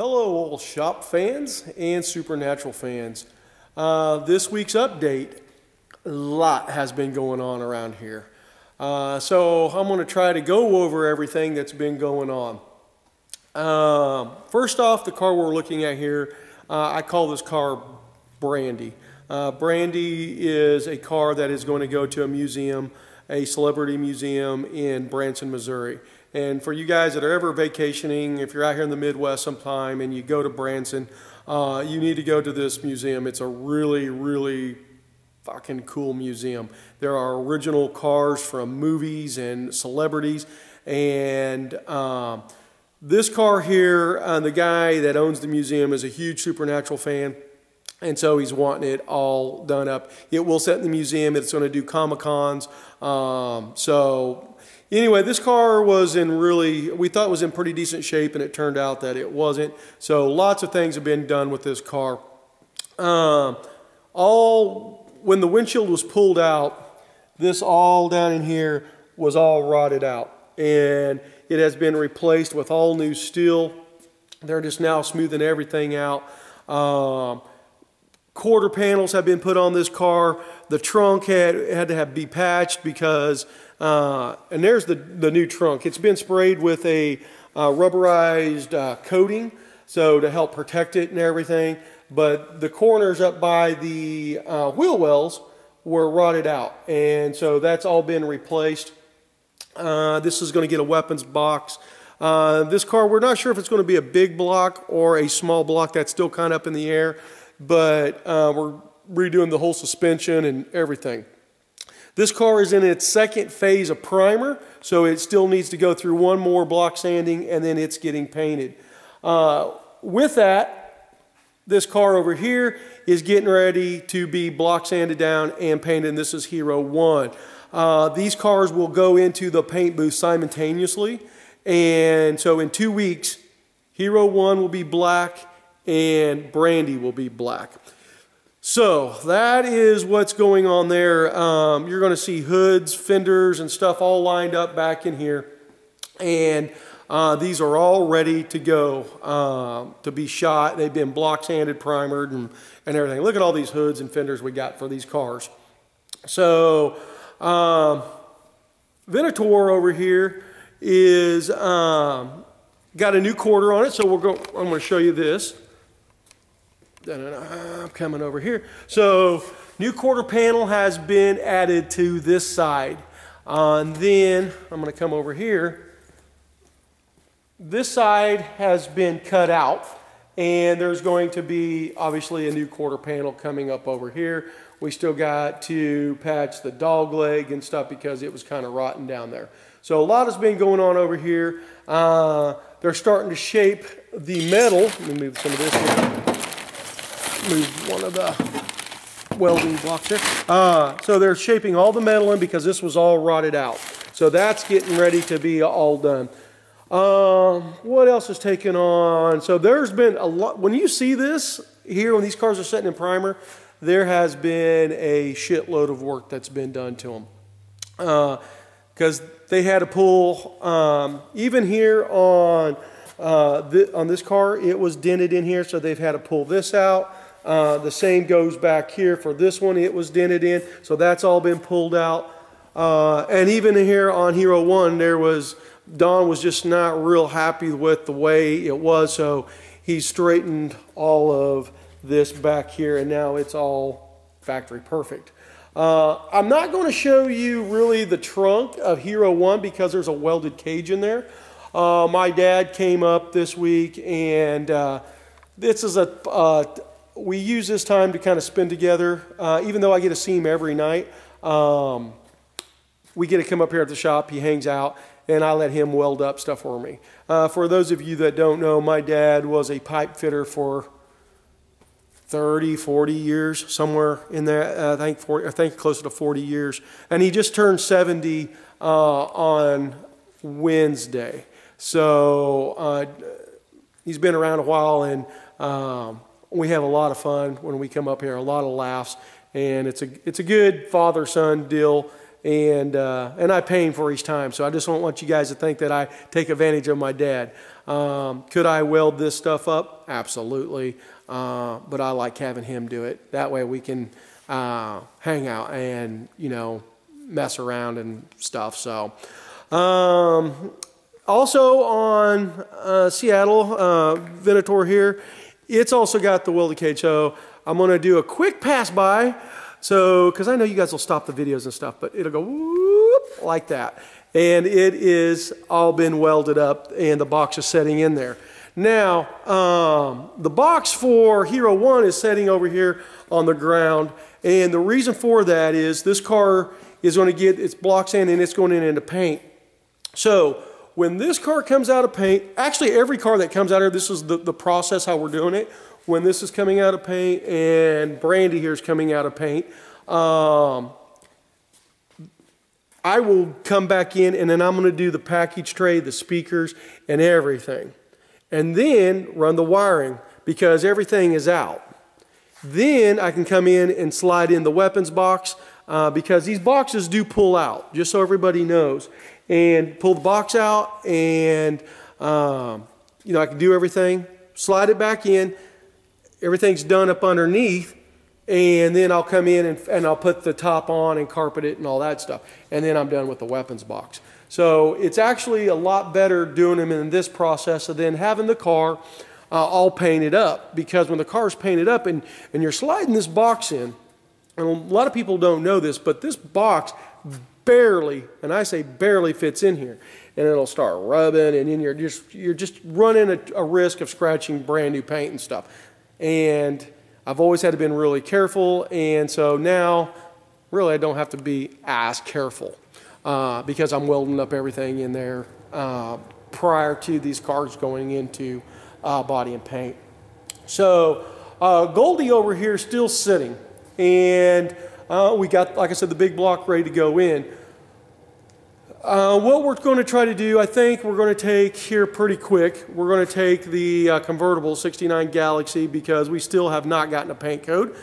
Hello, all shop fans and Supernatural fans. This week's update, a lot has been going on around here. So I'm going to try to go over everything that's been going on. First off, the car we're looking at here, I call this car Brandy. Brandy is a car that is going to go to a museum, a celebrity museum in Branson, Missouri. And for you guys that are ever vacationing, if you're out here in the Midwest sometime and you go to Branson, you need to go to this museum. It's a really, really fucking cool museum. There are original cars from movies and celebrities. And this car here, the guy that owns the museum is a huge Supernatural fan. And so he's wanting it all done up. It will set in the museum. It's going to do Comic-Cons. Anyway, this car was we thought it was in pretty decent shape, and it turned out that it wasn't. So lots of things have been done with this car. When the windshield was pulled out, this all down in here was all rotted out. And it has been replaced with all new steel. They're just now smoothing everything out. Quarter panels have been put on this car. The trunk had to be patched because, and there's the new trunk. It's been sprayed with a rubberized coating, so to help protect it and everything. But the corners up by the wheel wells were rotted out, and so that's all been replaced. This is going to get a weapons box. This car, we're not sure if it's going to be a big block or a small block. That's still kind of up in the air. But we're redoing the whole suspension and everything. This car is in its second phase of primer, so it still needs to go through one more block sanding, and then it's getting painted. With that, this car over here is getting ready to be block sanded down and painted, and this is Hero 1. These cars will go into the paint booth simultaneously, and so in 2 weeks, Hero 1 will be black, and Brandy will be black. So that is what's going on there. You're going to see hoods, fenders, and stuff all lined up back in here. And these are all ready to go to be shot. They've been block sanded, primered, and everything. Look at all these hoods and fenders we got for these cars. So Venator over here is got a new quarter on it. So I'm going to show you this. I'm coming over here. So new quarter panel has been added to this side. And then I'm going to come over here. This side has been cut out, and there's going to be obviously a new quarter panel coming up over here. We still got to patch the dog leg and stuff because it was kind of rotten down there. So a lot has been going on over here. They're starting to shape the metal. Let me move some of this here. Move one of the welding blocks here. So they're shaping all the metal in because this was all rotted out. So that's getting ready to be all done. What else is taking on? So there's been a lot. When you see this here, when these cars are sitting in primer, there has been a shitload of work that's been done to them. Because they had to pull, even here on this car, it was dented in here, so they've had to pull this out. The same goes back here for this one. It was dented in, so that's all been pulled out. And even here on Hero 1, Don was just not real happy with the way it was, so he straightened all of this back here, and now it's all factory perfect. I'm not going to show you really the trunk of Hero 1 because there's a welded cage in there. My dad came up this week, and this is we use this time to kind of spend together. Even though I get to see him every night, we get to come up here at the shop. He hangs out, and I let him weld up stuff for me. For those of you that don't know, my dad was a pipe fitter for 30, 40 years, somewhere in there. I think closer to 40 years. And he just turned 70 on Wednesday. So he's been around a while, and we have a lot of fun when we come up here, a lot of laughs. And it's a good father-son deal. and I pay him for each time. So I just don't want you guys to think that I take advantage of my dad. Could I weld this stuff up? Absolutely. But I like having him do it. That way we can hang out and, you know, mess around and stuff. So also on Seattle Venator here, it's also got the welded cage. So I'm going to do a quick pass by. So, because I know you guys will stop the videos and stuff, but it'll go whoop, like that. And it is all been welded up and the box is setting in there. Now, the box for Hero 1 is setting over here on the ground. And the reason for that is this car is going to get its blocks in and it's going in into paint. So, when this car comes out of paint, actually every car that comes out of here, this is the process how we're doing it. When this is coming out of paint and Brandy here is coming out of paint, I will come back in and then I'm going to do the package tray, the speakers, and everything. And then run the wiring because everything is out. Then I can come in and slide in the weapons box because these boxes do pull out, just so everybody knows. And pull the box out and, you know, I can do everything, slide it back in. Everything's done up underneath, and then I'll come in and I'll put the top on and carpet it and all that stuff. And then I'm done with the weapons box. So it's actually a lot better doing them in this process than having the car all painted up. Because when the car is painted up and you're sliding this box in, and a lot of people don't know this, but this box and I say barely fits in here. And it'll start rubbing, and then you're just running a risk of scratching brand new paint and stuff. And I've always had to be really careful, and so now really I don't have to be as careful because I'm welding up everything in there prior to these cars going into body and paint. So Goldie over here is still sitting, and we got, like I said, the big block ready to go in. What we're going to try to do, I think we're going to take here pretty quick. We're going to take the convertible 69 Galaxy because we still have not gotten a paint code.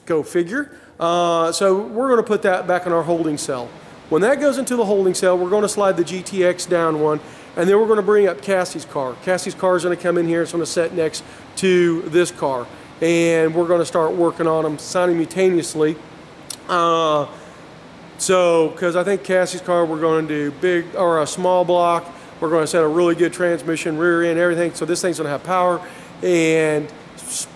Go figure. So we're going to put that back in our holding cell. When that goes into the holding cell, we're going to slide the GTX down one, and then we're going to bring up Cassie's car. Cassie's car is going to come in here. It's going to set next to this car, and we're going to start working on them simultaneously. So, because I think Cassie's car, we're going to do a small block. We're going to set a really good transmission, rear end, everything. So this thing's going to have power, and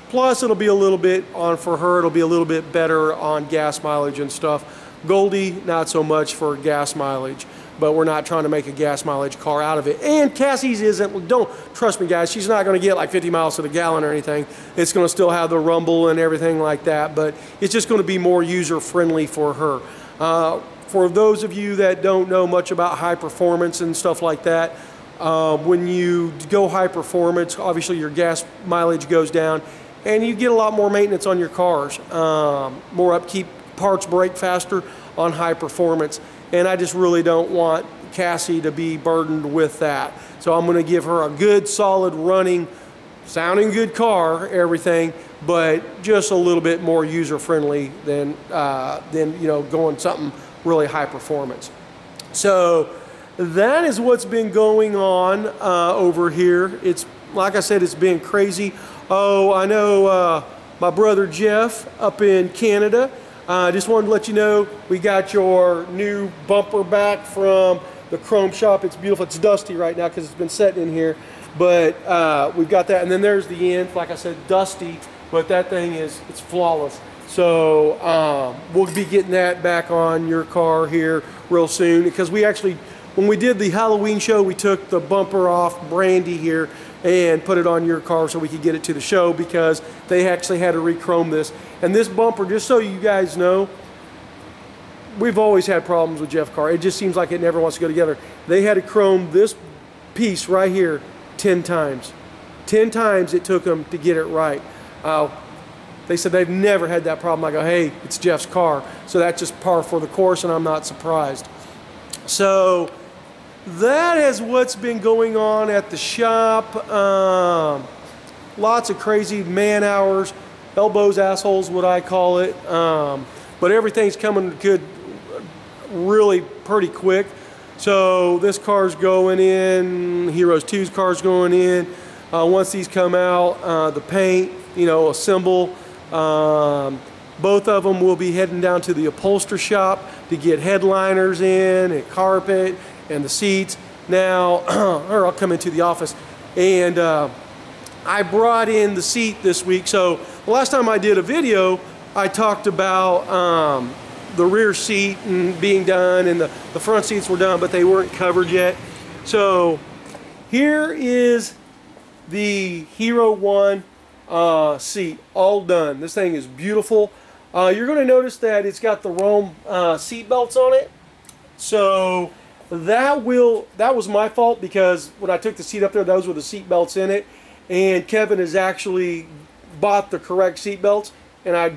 plus it'll be a little bit for her. It'll be a little bit better on gas mileage and stuff. Goldie, not so much for gas mileage, but we're not trying to make a gas mileage car out of it. And Cassie's don't trust me, guys. She's not going to get like 50 miles to the gallon or anything. It's going to still have the rumble and everything like that, but it's just going to be more user friendly for her. For those of you that don't know much about high performance and stuff like that, when you go high performance, obviously your gas mileage goes down and you get a lot more maintenance on your cars, more upkeep, parts break faster on high performance, and I just really don't want Cassie to be burdened with that. So I'm going to give her a good, solid running, sounding good car, everything, but just a little bit more user-friendly than you know, going something really high performance. So that is what's been going on over here. It's, like I said, it's been crazy. Oh, I know my brother Jeff up in Canada. I just wanted to let you know we got your new bumper back from the Chrome Shop. It's beautiful. It's dusty right now because it's been sitting in here, but we've got that. And then there's the end, like I said, dusty, but that thing it's flawless. So we'll be getting that back on your car here real soon, because we actually, when we did the Halloween show, we took the bumper off Brandy here and put it on your car so we could get it to the show, because they actually had to re-chrome this. And this bumper, just so you guys know, we've always had problems with Jeff's car. It just seems like it never wants to go together. They had to chrome this piece right here 10 times. 10 times it took them to get it right. They said they've never had that problem. I go, hey, it's Jeff's car. So that's just par for the course, and I'm not surprised. So that is what's been going on at the shop. Lots of crazy man hours, elbows, assholes, what I call it. But everything's coming good, really pretty quick. So this car's going in, Heroes 2's car's going in. Once these come out, the paint, you know, assemble. Both of them will be heading down to the upholster shop to get headliners in and carpet and the seats. Now, or I'll come into the office. And I brought in the seat this week. So the last time I did a video, I talked about the rear seat and being done, and the front seats were done, but they weren't covered yet. So here is the Hero 1 seat, all done. This thing is beautiful. You're going to notice that it's got the Rome seat belts on it. So that was my fault, because when I took the seat up there, those were the seat belts in it. And Kevin has actually bought the correct seat belts, and I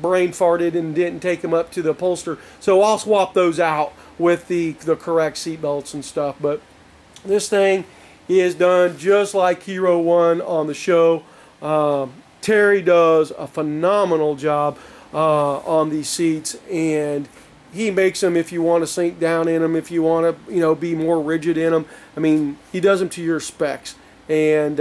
brain farted and didn't take them up to the upholster. So I'll swap those out with the correct seat belts and stuff. But this thing is done just like Hero 1 on the show. Terry does a phenomenal job on these seats, and he makes them if you want to sink down in them, if you want to, you know, be more rigid in them. I mean, he does them to your specs. And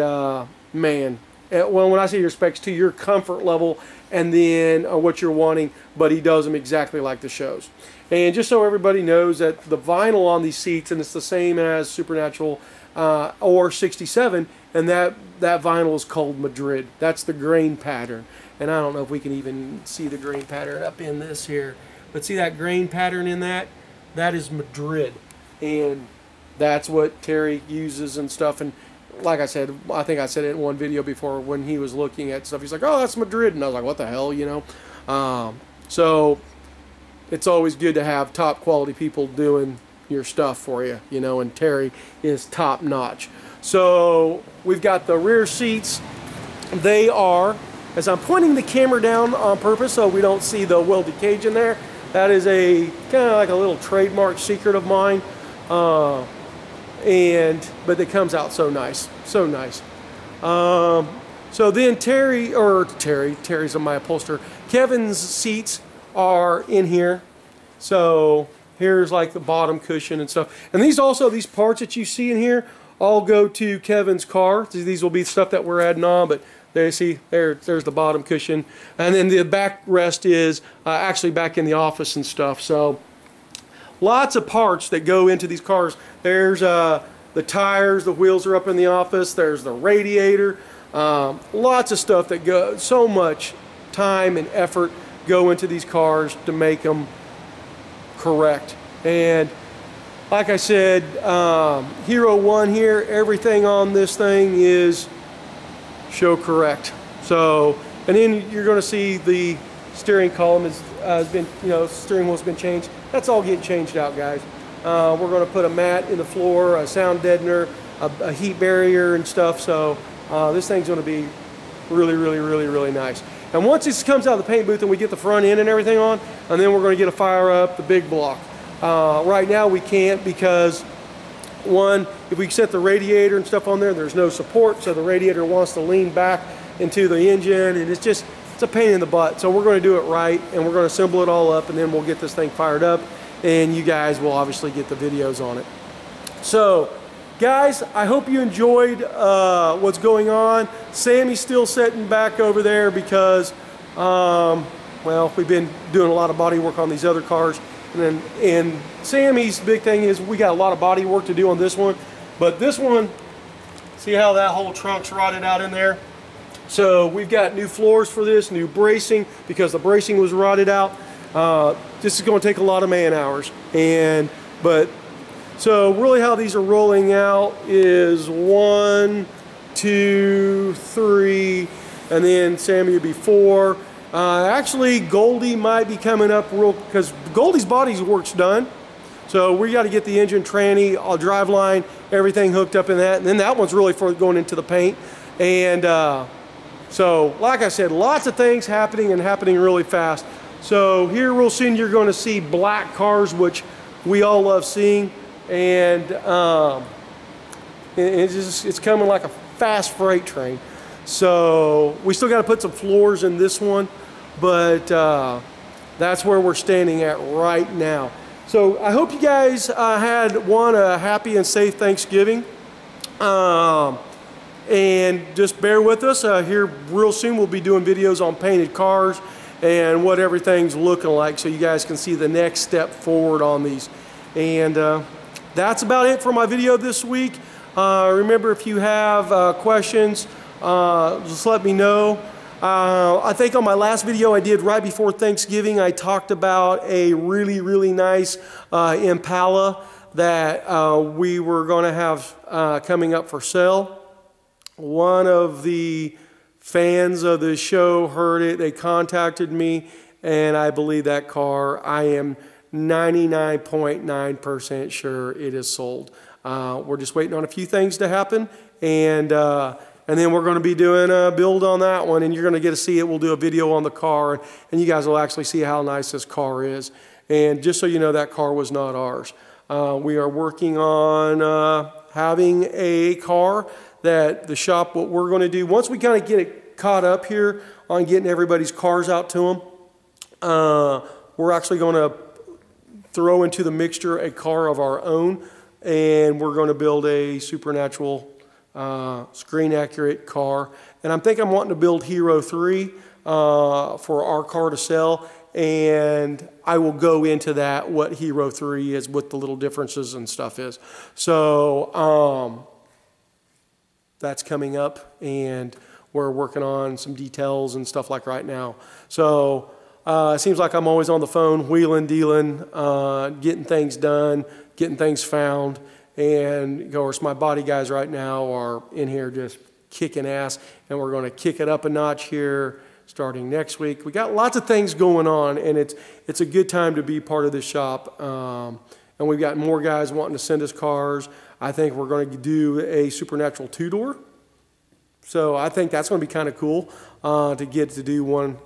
man, well, when I say your specs, to your comfort level, and then what you're wanting, but he does them exactly like the shows. And just so everybody knows that the vinyl on these seats, and it's the same as Supernatural or 67, and that vinyl is called Madrid. That's the grain pattern. And I don't know if we can even see the grain pattern up in this here, but see that grain pattern in that? That is Madrid. And that's what Terry uses and stuff. And like I said, I think I said it in one video before, when he was looking at stuff, he's like, oh, that's Madrid. And I was like, what the hell, you know? So it's always good to have top quality people doing your stuff for you, you know, and Terry is top notch. So we've got the rear seats. They are, as I'm pointing the camera down on purpose so we don't see the welded cage in there, that is a kind of like a little trademark secret of mine. But it comes out so nice, so nice. So then Terry's on my upholster. Kevin's seats are in here. So here's like the bottom cushion and stuff. And these parts that you see in here all go to Kevin's car. These will be stuff that we're adding on, but there you see, there's the bottom cushion. And then the backrest is actually back in the office and stuff. So lots of parts that go into these cars. There's the tires, the wheels are up in the office. There's the radiator. Lots of stuff that goes, so much time and effort go into these cars to make them correct. And like I said, Hero 1 here, everything on this thing is show correct. So, and then you're going to see the steering column has been, you know, steering wheel's been changed. That's all getting changed out, guys. We're going to put a mat in the floor, a sound deadener, a heat barrier and stuff. So this thing's going to be really, really, really, really nice. And once this comes out of the paint booth and we get the front end and everything on, and then we're going to get a fire up the big block. Right now we can't, because one, if we set the radiator and stuff on there, there's no support, so the radiator wants to lean back into the engine, and it's a pain in the butt. So we're going to do it right, and we're going to assemble it all up, and then we'll get this thing fired up, and you guys will obviously get the videos on it. So guys, I hope you enjoyed what's going on. Sammy's still sitting back over there because well, we've been doing a lot of body work on these other cars. And Sammy's big thing is we got a lot of body work to do on this one. But this one, see how that whole trunk's rotted out in there? So we've got new floors for this, new bracing, because the bracing was rotted out. This is going to take a lot of man hours. So really how these are rolling out is 1, 2, 3, and then Sammy would be 4. Actually, Goldie might be coming up because Goldie's body work's done. So we got to get the engine, tranny, driveline, everything hooked up in that. And then that one's really for going into the paint. And so, like I said, lots of things happening and happening really fast. So here real soon you're going to see black cars, which we all love seeing. And it's coming like a fast freight train. So we still got to put some floors in this one, but that's where we're standing at right now. So I hope you guys had a happy and safe Thanksgiving. And just bear with us. Here real soon we'll be doing videos on painted cars and what everything's looking like, so you guys can see the next step forward on these. And that's about it for my video this week. Remember, if you have questions, just let me know. I think on my last video I did right before Thanksgiving, I talked about a really nice Impala that we were going to have coming up for sale. One of the fans of the show heard it. They contacted me, and I believe that car, I am 99.9% sure it is sold. We're just waiting on a few things to happen, and then we're going to be doing a build on that one, and you're going to get to see it. We'll do a video on the car, and you guys will actually see how nice this car is. And just so you know, that car was not ours. We are working on having a car that the shop, what we're going to do, once we kind of get it caught up here on getting everybody's cars out to them, we're actually going to throw into the mixture a car of our own, and we're going to build a supernatural screen accurate car. And I'm wanting to build Hero 3 for our car to sell, and I will go into that, what Hero 3 is, what the little differences and stuff is. So that's coming up, and we're working on some details and stuff like right now. So it seems like I'm always on the phone, wheeling, dealing, getting things done, getting things found. And of course, my body guys right now are in here just kicking ass, and we're going to kick it up a notch here starting next week. We got lots of things going on, and it's a good time to be part of this shop. And we've got more guys wanting to send us cars. I think we're going to do a Supernatural 2-door. So I think that's going to be kind of cool to get to do one,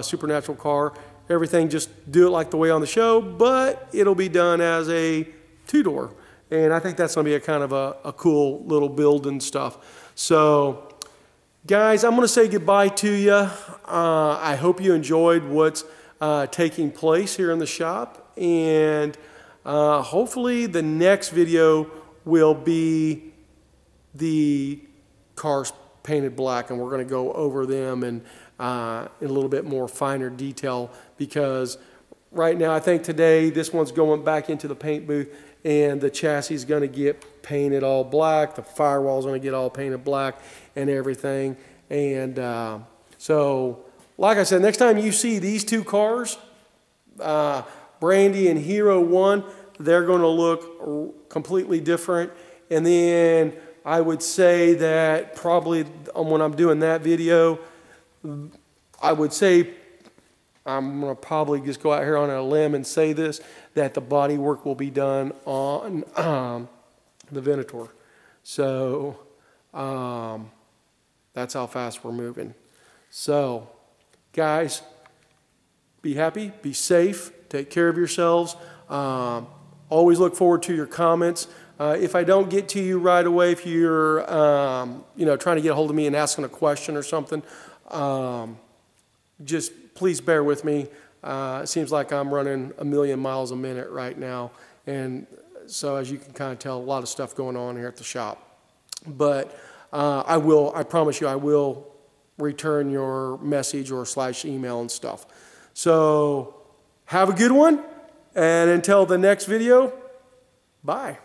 Supernatural car. Everything, just do it like the way on the show, but it'll be done as a 2-door. And I think that's going to be a kind of a cool little build and stuff. So, guys, I'm going to say goodbye to you. I hope you enjoyed what's taking place here in the shop. And hopefully the next video will be the cars painted black, and we're going to go over them and in a little bit more finer detail, because right now I think today this one's going back into the paint booth, and the chassis is going to get painted all black, the firewall's going to get all painted black and everything. And so like I said, next time you see these two cars, Brandy and Hero 1, they're going to look completely different. And then I would say that probably when I'm doing that video, I would say, I'm going to probably just go out here on a limb and say this, that the body work will be done on the Venator. So that's how fast we're moving. So guys, be happy, be safe, take care of yourselves. Always look forward to your comments. If I don't get to you right away, if you're trying to get a hold of me and asking a question or something, just please bear with me. It seems like I'm running 1,000,000 miles a minute right now, and so as you can kind of tell, a lot of stuff going on here at the shop. But I promise you, I will return your message or / email and stuff. So have a good one, and until the next video, bye.